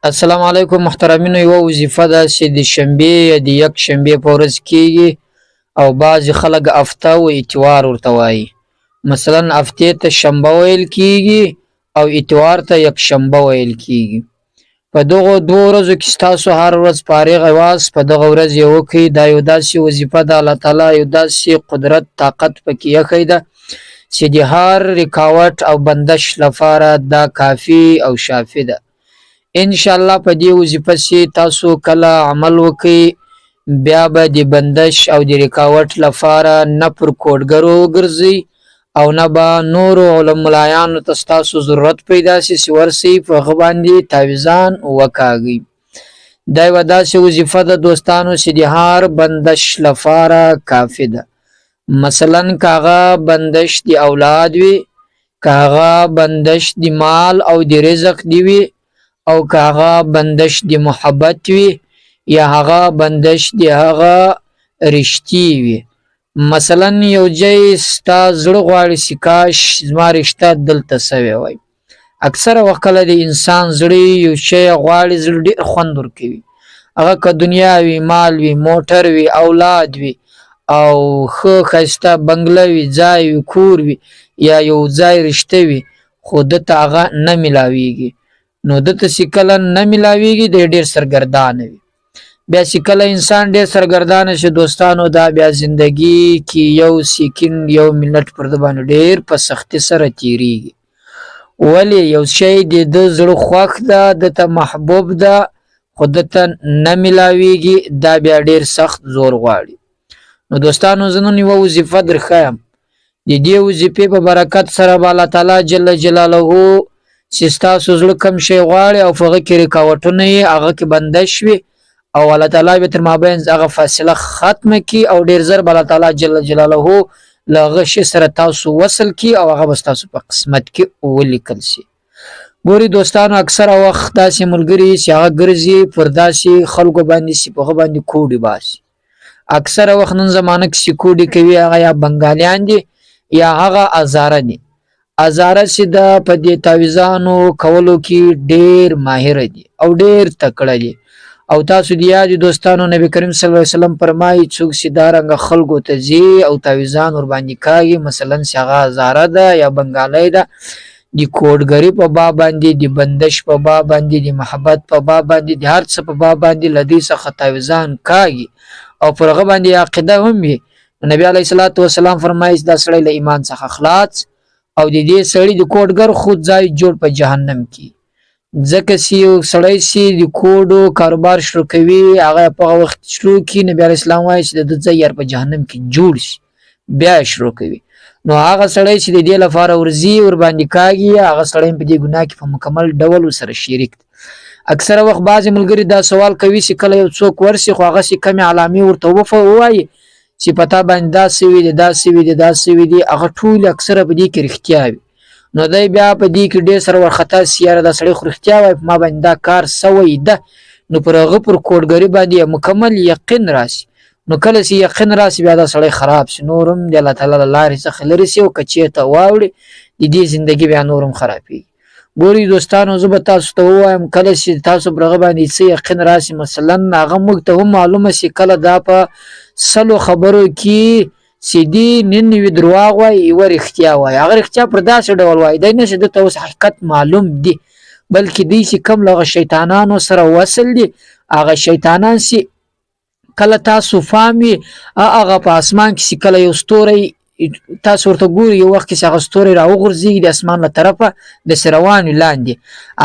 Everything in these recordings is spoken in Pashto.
السلام علیکم محترمینو. یوه وظیفه ده چې د شنبې یا د یک شنبې په ورځ کیږي او بعضې خلک هفته و اتوار ورته وایي. مثلا هفتې ته شنبه ویل کیږي او اتوار ته یک شنبه ویل کیږي. په دغو دوو ورځو کې ستاسو هر ورځ فارغ یاست، په دغه ورځ یې وکړئ. دا یو داسې وظیفه ده، الله تعالی یو داسې قدرت طاقت پکې ایښی ده چې د هر رکاوټ او بندش لپاره دا کافي او شافي ده. ان شاء الله په دې وظیفه چې تاسو کله عمل وکړئ، بیا به د بندش او د رکاوټ لپاره نه پر کوډګرو وګرځئ او نه به نورو ملایانو ته ستاسو ضرورت پیدا شي چې ورسئ په هغه باندې تعویضان وکاږئ. دا یوه داسې وظیفه ده دوستانو چې د هر بندش لپاره کافي ده. مثلا که هغه بندش د اولاد وي، که هغه بندش د مال او د رزق دی وي، او که هغه بندش د محبت وي، یا هغه بندش د هغه رشتې وي. مثلا یو ځای ستا زړه غواړي چې کاش زما رشته دلته سوی وای. اکثره وخت کله د انسان زړه یو شی غواړي، زړه ډېر خوند ورکوي. هغه که دنیا وي، مال وي، موټر وي، اولاد وي، او ښه ښایسته بنګله وي، ځای وي، کور وي، یا یو ځای رشته وي، خو دته هغه نه میلاویږي. نو دته چې کله نه میلاویږي دی ډېر سرګردانه وي. بیا چې کله انسان ډېر سرګردانه شي دوستانو، دا بیا زندگی کې یو سیکنډ یو منټ پر ده باندې ډېر په سختي سره تیریږي. ولې یو شی د ده زړه خوښ ده، دته محبوب ده، خو دته نه میلاویږي، دا بیا ډېر سخت زور غواړي. نو دوستانو زه نن یوه وظیفه درښیم. د دې وظیفې په برکت سره به الله تعالی جل جلاله چې ستاسو زړه کم شی غواړي او په هغه کې رکاوټونه یې هغه کې بندش وي، او الله تعالی به تر مابین هغه فاصله ختمه کړي او ډېر ژر به الله تعالی جل جلاله له هغه شي سره تاسو وصل کړي او هغه به ستاسو په قسمت کې ولیکل شي. ګورئ دوستانو، اکثره وخت داسې ملګري چې هغه ګرځي پر داسې خلکو باندې چې په هغه باندې کوډې باسي. اکثره وخت نن زمانه کې چې کوډې کوي هغه یا بنګالیان دي یا هغه ازاره دي. ازاره چې ده په دې تعویضانو کولو کې ډېر ماهر دي او ډېر تکړه دي. او تاسو د یاد دوستانو نبی کریم صلی الله علیه وسلم فرمایي څوک چې دا رنګه خلکو ته ځي او تعویضان ورباندې کاږي، مثلا چې هغه ازاره ده یا بنګالی ده، د کوډګري په باب باندې، د بندش په باب باندې، د محبت په باب باندې، د هر څه په باب باندې له دوی څخه تعویضان کاږي او پر هغه باندې عقیده هم وي. نبی علیه الصلاة والسلام فرمایي دا سړی له ایمان څخه خلاص او د دې سړي د کوډګر خود ځای جوړ په جهنم کې. ځکه چې یو سړی چې د کوډو کاروبار شروع کوي هغه په هغه وخت شروع کړي، نبي علیه السلام وایي چې د ده ځای یار په جهنم کې جوړ شي، بیا شروع کوي. نو هغه سړی چې د دې لپاره ورځي ورباندې کاږي، هغه سړی په دې ګناه کې په مکمل ډول ورسره شریک دی. اکثره وخت بعضې ملګري دا سوال کوي چې کله یو څوک ورسي خو هغسې کمې علامې ورته ووایي چې په تا باندې دا سوي دي، دا سوي دي، دا سوي دي، هغه ټولې اکثره په دې کې رښتیا وي. نو دی بیا په دې کې ډېر سره وارخطا سي، یاره دا سړی خو رښتیا وایي، په ما باندې دا کار سوی ده. نو پر هغه پر کوډګري باندې مکمل یقین راسي. نو کله چې یقین راسي بیا دا سړی خراب سي، نور هم د الله تعالی له لارې څخه لرې سي او که چېرته واوړي د دې زندګي بیا نور هم خرابېږي. ګورئ دوستانو، زه به تاسو ته ووایم کله چې تاسو پر هغه باندې څه یقین راسي، مثلا هغه موږ ته هم معلومه سي کله دا په 100 خبرو کې چې دي 99 درواغ وایي، یوه رښتیا وایي. هغه رښتیا پر داسې ډول وایي دی نه چې دته اوس حقیقت معلوم دي، بلکې دوی چې کوم له هغه شیطانانو سره وصل دي، هغه شیطانان چې کله تاسو فهم وي هغه په اسمان کې چې کله یو ستوری تاسو ورته ګوري، یو وخت کې چې هغه ستوری راوغورځېږي د اسمان له طرفه داسې روان وي لاندې،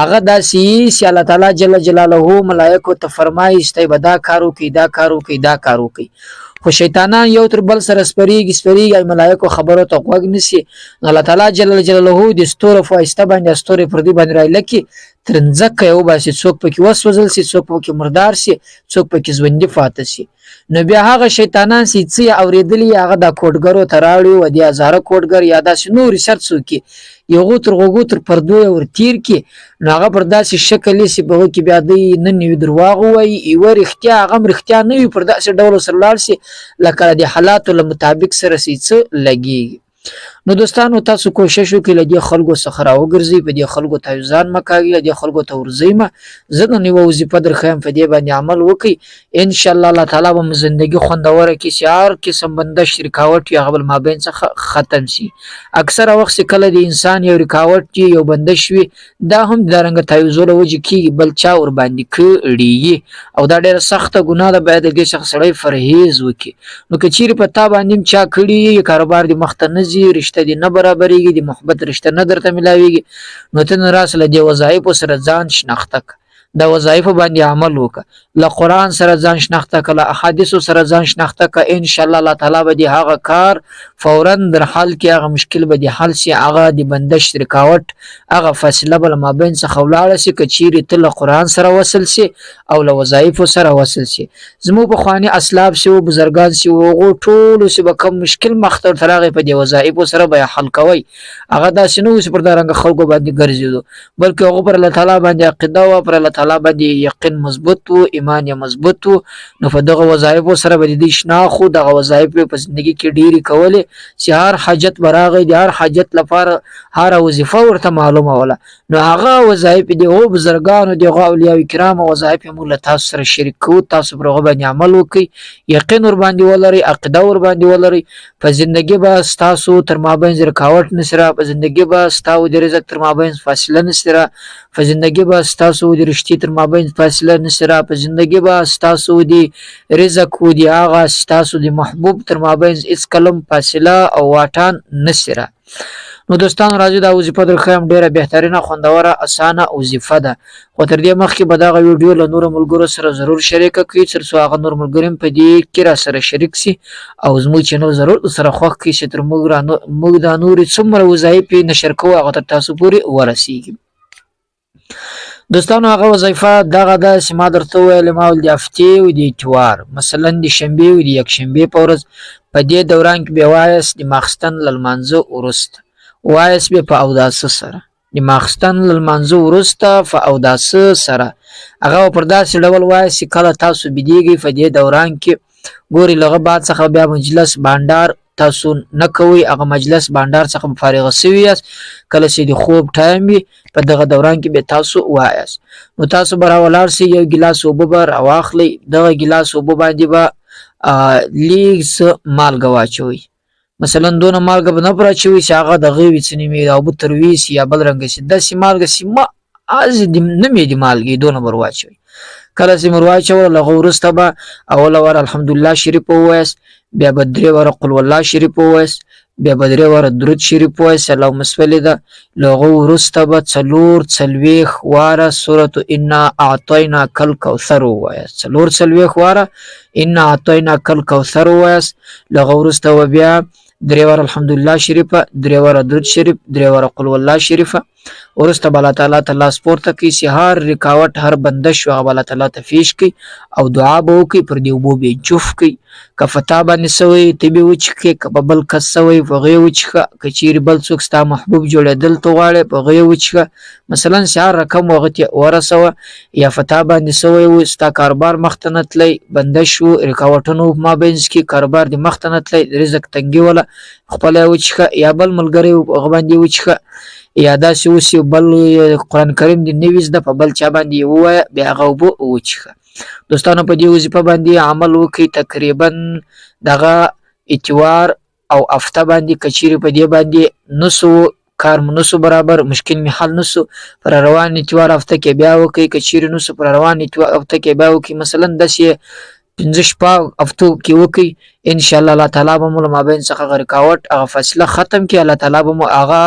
هغه داسې چې الله تعالی جل جلاله ملایکو ته فرمایي چې دی به دا کار وکړي، دا کار وکړي، دا کار وکړي. خو شیطانان یو تر بل سره سپریږي ای ملایکو خبرو ته غوږ نیسي. الله تعالی جل جلاله د ستورو په واسطه باندې ستوري پر دوی باندې رالکي، تر ځمکه یې وباسي، څوک پکې وسوځل سي، څوک پکې مردار سي، څوک پکې ژوندي پاته سي. نو بیا هغه شیطانان چې څه یې اورېدلي هغه دا کوډګرو ته راوړي او د هزاره کوډګر یا داسې نورې سرڅ وکړي، یغو تر غوږو تر پردو یې ورتېر کړي. نو هغه پر داسې شکل یې چې په هغه کې بیا دوی 99 درواغ ووایي، یوه رښتیا هغه هم رښتیا نه وي، پر داسې ډول سره لاړ سي لکه د حالاتو له مطابق سره چې څه لګېږي. نو دوستانو تاسو کوشش وکړئ له دې خلکو څخه راوګرځئ، په دې خلکو ته ځان مه کاږئ، له دې خلکو ته ورځئ مه. زه نن یوه وظیفه درښیم، په دې باندې عمل وکړئ، انشاءالله الله تعالی به مو زندګي خوندوره کړي چې هر قسم بندش رکاوټ وي هغه به له مابین څخه ختم سي. اکثره وخت چې کله د انسان یو رکاوټ وي، یو بندش وي، دا هم دارنګه تعویضو له وجې کېږي، بل چا ورباندې کړي او دا ډېره سخته ګناه ده، باید د دې څخه سړی پرهیز وکړي. نو که چیرې په تا باندې هم چا کړي، کاروبار دې مخته نه ځي، رشته دې نه برابرېږي، د محبت رشته نه درته میلاویږي، نو ته نه راسه له دې وظایفو سره ځان شناخته کړه، د وظایفو باندې عمل وکړه، له قرآن سره ځان شناخته کړه، له احادیثو سره ځان شناخته کړه. انشاءالله الله تعالی به دې هغه کار فورا در حل کړي، هغه مشکل به دې حل سي، هغه د بندش رکاوټ هغه فاصله به له مابین څخه ولاړه سي. که چیرې ته له قرآن سره وصل سي او له وظایفو سره وصل سي. زموږ پخواني اسلاف سي او بزرګان سي، هغو ټولو سي به کوم مشکل مخته ورته راغی، په دې وظایفو سره به یې حل کوئ. هغه داسې نه و چې پر دارنګه خلکو باندې ګرځېدو، بلکې هغو پر الله تعالی باندې عقیده وه، پر الله تعالی باندې یقین مضبوط و، ایمان یې مضبوط و. نو په دغه وظایفو سره به د دوی شناخت و، دغه وظایف یې په زندګي کې ډېرې کولې چې هر حاجت به راغی، د هر حاجت لپاره هره وظیفه ورته معلومه وله. نو هغه وظایف د هغو بزرګانو، د هغو اولیاء کرامو وظایف یې موږ له تاسو سره شریک کوو. تاسو پر هغه باندې عمل وکړئ، یقین ورباندې ولرئ، عقیده ورباندې ولرئ. په زندګي به ستاسو تر مابین رکاوټ نشي را، په زندګي به ستاسو د رزق تر مابین فاصله نشي را، په زندګي به ستاسو د رشتې تر مابین فاصله نشي را، په زندګي به ستاسو د رزق او د هغه ستاسو د محبوب تر مابین هیڅ کلم فاصله او واټن نشي را. نو دوستانو راځئ دا وظیفه درښیم، ډېره بهترینه، خوندوره، اسانه وظیفه ده. خو تر دې مخکې به دغه ویډیو له نورو ملګرو سره ضرور شریکه کړئ، تر څو هغه نور ملګري هم په دې کې را سره شریک سي او زموږ چینل ضرور سره خوښ کړئ چې تر موږ دا نورې څومره وظایف نشر کوو هغه تر تاسو پورې ورسیږي. دوستانو هغه وظیفه دغه ده چې ما درته وویلې، ما ویل د هفتې او د اتوار، مثلا د شنبې او د یکشنبې په ورځ په دې دوران کې به وایاست د ماخستن له لمانځه وروسته، وایاست به په اوداسه سره، د ماخستن له لمانځه وروسته په اوداسه سره هغه پر داسې ډول وایاست چې کله تاسو بیدېږئ په دې دوران کې ګورئ له هغه بعد څخه بیا مجلس بانډار تاسو نه کوئ، هغه مجلس بانډار څخه به فارغه سوي یاست. کله چې د خوب ټایم وي په دغه دوران کې به تاسو وایاست، نو تاسو به راولاړ سئ، یو ګیلاس اوبه به راواخلئ، دغه ګیلاس اوبه باندې به لږ څه مالګه واچوئ، مثلا دونه مالګه به نه پر اچوئ چې هغه دغه وي څه نومې د اوبه تروي سي یا بل رنګه سي، داسې مالګه چې نه مې د مالګې دونه به واچوئ. کله چې مر واچوله له هغه وروسته به اوله وار الحمدلله شریف ووایاست، بیا به 3 واره قل والله شریف ووایاست، بیا به 3 واره درود شریف ووایاست اللهم صل ده، له هغه وروسته به 4 واره سورة انا اعطیناک الکوثر ووایاست، 4 واره انا اعطیناک الکوثر ووایاست، له هغه وروسته به بیا 3 واره الحمدلله شریفه، 3 واره درود شریف، 3 واره قل والله شریفه. وروسته به الله تعالی ته لاس پورته کړئ چې هر رکاوټ هر بندش هغه به الله تعالی ته پیش کړئ او دعا به وکړئ، پر دې اوبو به یې جوف کړئ، که په تا باندې سوی ته به وچښې، که په بل کس سوی په هغه یې وچښه، که چیرې بل څوک ستا محبوب جوړېدل ته غواړې په هغه یې وچښه، مثلا چې هر رقم هغه ته ورسوه، یا په تا باندې سوی و ستا کاروبار مخته نه تللی، بندش و، رکاوټونه په مابینځ کې کاروبار دې مخته نه تللی، رزق تنګي وله، خپله یې وچښه، یا بل ملګری و هغه باندې یې وچښه، یا داسې اوس یو بل قرآن کریم دې نه وي زده په بل چا باندې یې ووایه، بیا هغه اوبه وچښه. دوستانو په دې وظیفه باندې عمل وکړئ، تقریبا دغه اتوار او هفته باندې که چیرې په دې باندې نسو کار مو نسو برابر، مشکل مې حل نسو، پر روان اتوار هفته کې بیا وکړئ، که چیرې نسو پر روان اتوار هفته کې بیا وکړئ، مثلا داسې 5 هفتو کې وکړئ، انشاءالله الله تعالی به مو له مابین څخه هغه رکاوټ هغه فاصله ختم کړي، الله تعالی به مو هغه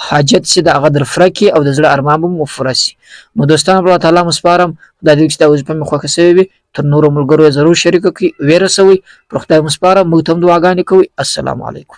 حاجت چې د هغه در پوره کړي او د زړه ارمان به مو پوره سي. نو دوستانو په الله تعالی مو سپارم، خدای دې چې دا وظیفه مې خوښه سوې وي تر نورو ملګرو یې ضرور شریکه کړئ، ویې رسوئ، پر خدای مو سپارم، موږ ته هم دعاګانې کوئ. السلام علیکم.